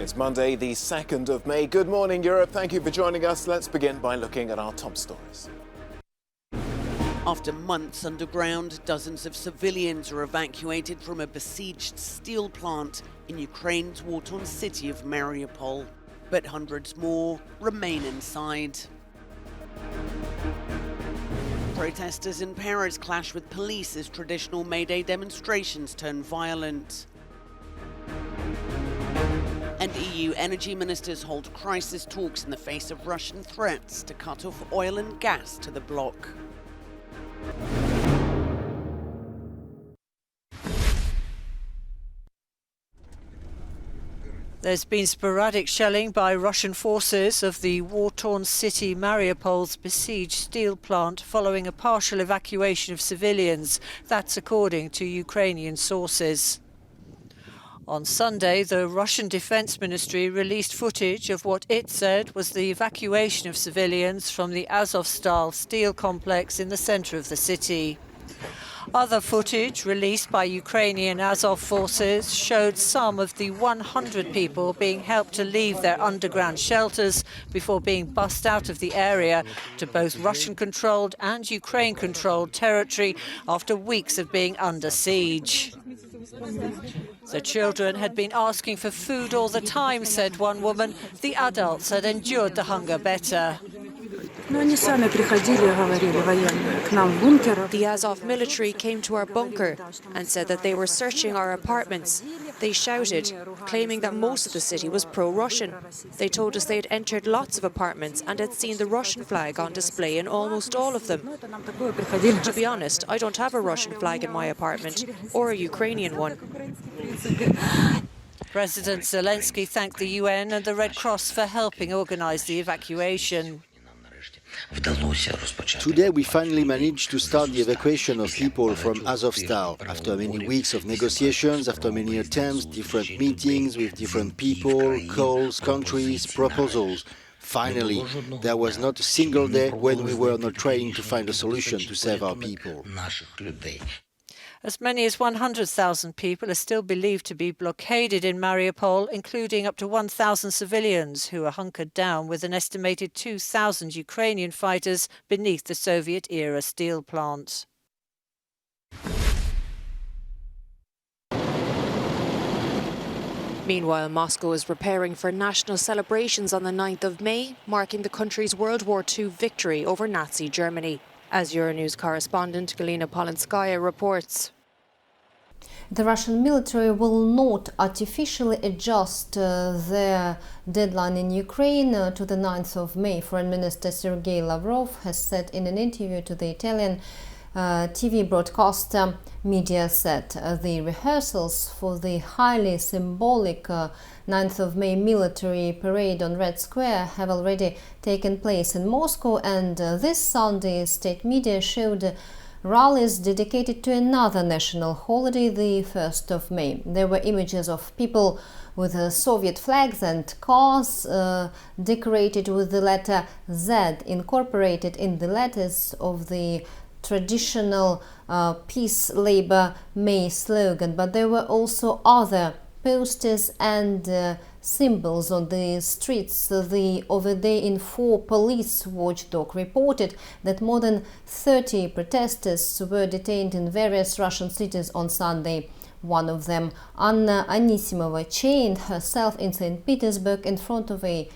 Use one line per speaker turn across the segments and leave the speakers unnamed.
It's Monday, the 2nd of May. Good morning, Europe. Thank you for joining us. Let's begin by looking at our top stories.
After months underground, dozens of civilians are evacuated from a besieged steel plant in Ukraine's war-torn city of Mariupol. But hundreds more remain inside. Protesters in Paris clash with police as traditional May Day demonstrations turn violent. And EU energy ministers hold crisis talks in the face of Russian threats to cut off oil and gas to the bloc.
There's been sporadic shelling by Russian forces of the war-torn city Mariupol's besieged steel plant following a partial evacuation of civilians. That's according to Ukrainian sources. On Sunday, the Russian Defense Ministry released footage of what it said was the evacuation of civilians from the Azovstal steel complex in the centre of the city. Other footage released by Ukrainian Azov forces showed some of the 100 people being helped to leave their underground shelters before being bussed out of the area to both Russian-controlled and Ukraine-controlled territory after weeks of being under siege. The children had been asking for food all the time, said one woman. The adults had endured the hunger better.
The Azov military came to our bunker and said that they were searching our apartments. They shouted, claiming that most of the city was pro-Russian. They told us they had entered lots of apartments and had seen the Russian flag on display in almost all of them. To be honest, I don't have a Russian flag in my apartment, or a Ukrainian one.
President Zelensky thanked the UN and the Red Cross for helping organise the evacuation.
Today we finally managed to start the evacuation of people from Azovstal after many weeks of negotiations, after many attempts, different meetings with different people, calls, countries, proposals. Finally, there was not a single day when we were not trying to find a solution to save our people.
As many as 100,000 people are still believed to be blockaded in Mariupol, including up to 1,000 civilians who are hunkered down with an estimated 2,000 Ukrainian fighters beneath the Soviet-era steel plant.
Meanwhile, Moscow is preparing for national celebrations on the 9th of May, marking the country's World War II victory over Nazi Germany. As Euronews correspondent Galina Polinskaya reports.
The Russian military will not artificially adjust their deadline in Ukraine to the 9th of May. Foreign Minister Sergei Lavrov has said in an interview to the Italian TV broadcaster Mediaset. The rehearsals for the highly symbolic 9th of May military parade on Red Square have already taken place in Moscow, and this Sunday state media showed rallies dedicated to another national holiday, the 1st of May. There were images of people with Soviet flags and cars decorated with the letter Z incorporated in the letters of the traditional Peace, Labour, May slogan, but there were also other posters and symbols on the streets. The Over There Info police watchdog reported that more than 30 protesters were detained in various Russian cities on Sunday. One of them, Anna Anisimova, chained herself in St. Petersburg in front of a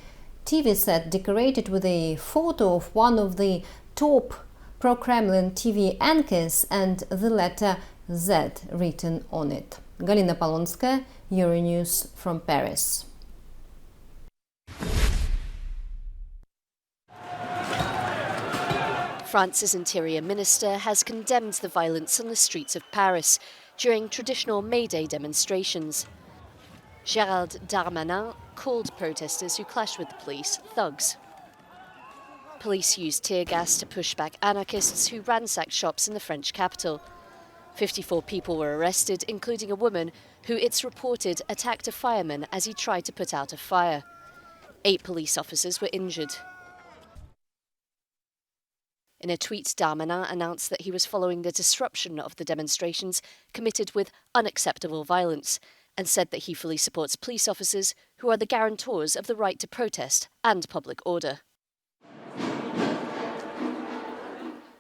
TV set decorated with a photo of one of the top pro-Kremlin TV anchors and the letter Z written on it. Galina Polonskaya, Euronews from Paris.
France's Interior Minister has condemned the violence on the streets of Paris during traditional May Day demonstrations. Gérald Darmanin called protesters who clashed with the police thugs. Police used tear gas to push back anarchists who ransacked shops in the French capital. 54 people were arrested, including a woman who, it's reported, attacked a fireman as he tried to put out a fire. 8 police officers were injured. In a tweet, Darmanin announced that he was following the disruption of the demonstrations committed with unacceptable violence and said that he fully supports police officers who are the guarantors of the right to protest and public order.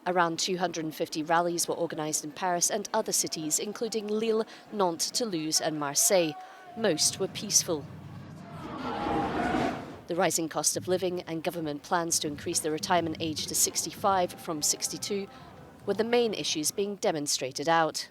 Around 250 rallies were organised in Paris and other cities, including Lille, Nantes, Toulouse and Marseille. Most were peaceful. The rising cost of living and government plans to increase the retirement age to 65 from 62 were the main issues being demonstrated out.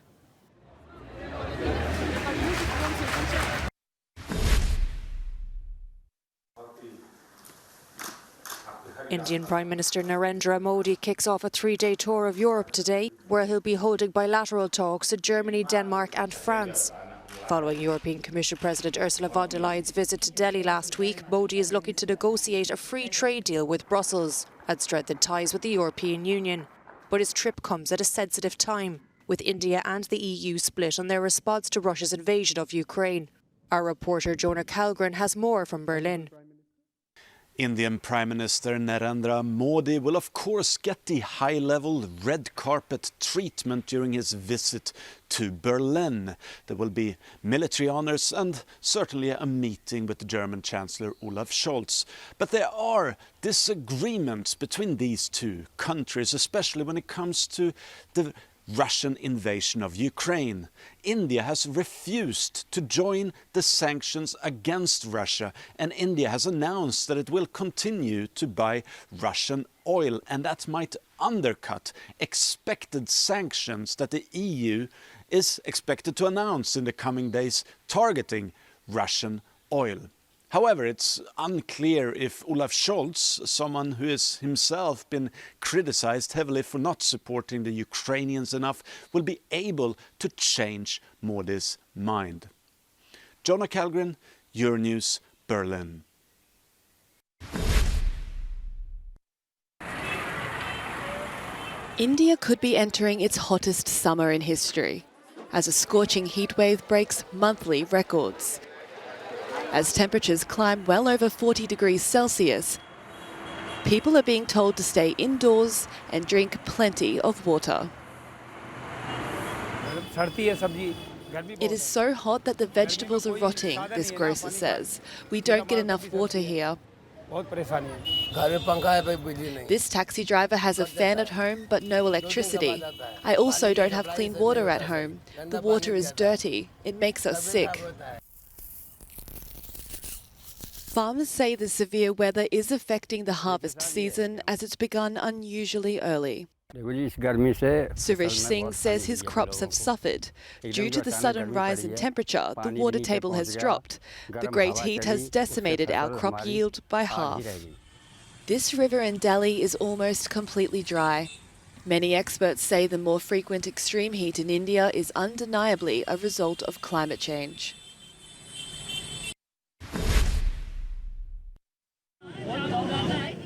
Indian Prime Minister Narendra Modi kicks off a 3-day tour of Europe today, where he'll be holding bilateral talks to Germany, Denmark and France. Following European Commission President Ursula von der Leyen's visit to Delhi last week, Modi is looking to negotiate a free trade deal with Brussels and strengthen ties with the European Union. But his trip comes at a sensitive time, with India and the EU split on their response to Russia's invasion of Ukraine. Our reporter Jonah Kalgren has more from Berlin.
Indian Prime Minister Narendra Modi will of course get the high-level red carpet treatment during his visit to Berlin. There will be military honors and certainly a meeting with the German Chancellor Olaf Scholz. But there are disagreements between these two countries, especially when it comes to the Russian invasion of Ukraine. India has refused to join the sanctions against Russia, and India has announced that it will continue to buy Russian oil, and that might undercut expected sanctions that the EU is expected to announce in the coming days targeting Russian oil. However, it's unclear if Olaf Scholz, someone who has himself been criticized heavily for not supporting the Ukrainians enough, will be able to change Modi's mind. Jonah Kalgren, Euronews, Berlin.
India could be entering its hottest summer in history, as a scorching heatwave breaks monthly records. As temperatures climb well over 40 degrees Celsius, people are being told to stay indoors and drink plenty of water. It is so hot that the vegetables are rotting, this grocer says. We don't get enough water here. This taxi driver has a fan at home but no electricity. I also don't have clean water at home. The water is dirty. It makes us sick. Farmers say the severe weather is affecting the harvest season as it's begun unusually early. Suresh Singh says his crops have suffered. Due to the sudden rise in temperature, the water table has dropped. The great heat has decimated our crop yield by half. This river in Delhi is almost completely dry. Many experts say the more frequent extreme heat in India is undeniably a result of climate change.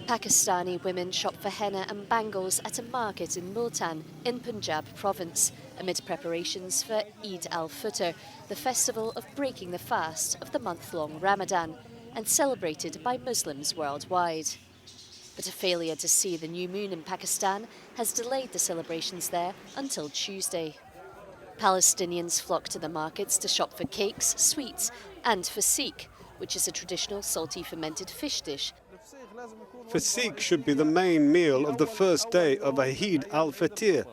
Pakistani women shop for henna and bangles at a market in Multan in Punjab province amid preparations for Eid al-Fitr, the festival of breaking the fast of the month-long Ramadan and celebrated by Muslims worldwide. But a failure to see the new moon in Pakistan has delayed the celebrations there until Tuesday. Palestinians flock to the markets to shop for cakes, sweets and fasik, which is a traditional salty fermented fish dish.
Fasik should be the main meal of the first day of Eid al-Fitr.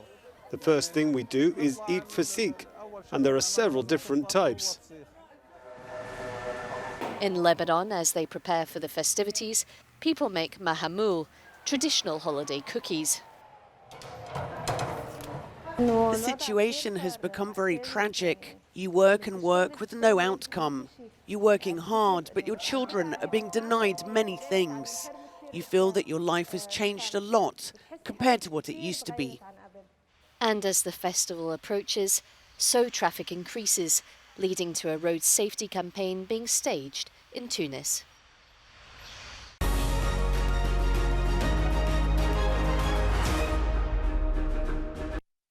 The first thing we do is eat fasik, and there are several different types.
In Lebanon, as they prepare for the festivities, people make mahamoul, traditional holiday cookies.
The situation has become very tragic. You work and work with no outcome. You're working hard, but your children are being denied many things. You feel that your life has changed a lot compared to what it used to be.
And as the festival approaches, so traffic increases, leading to a road safety campaign being staged in Tunis.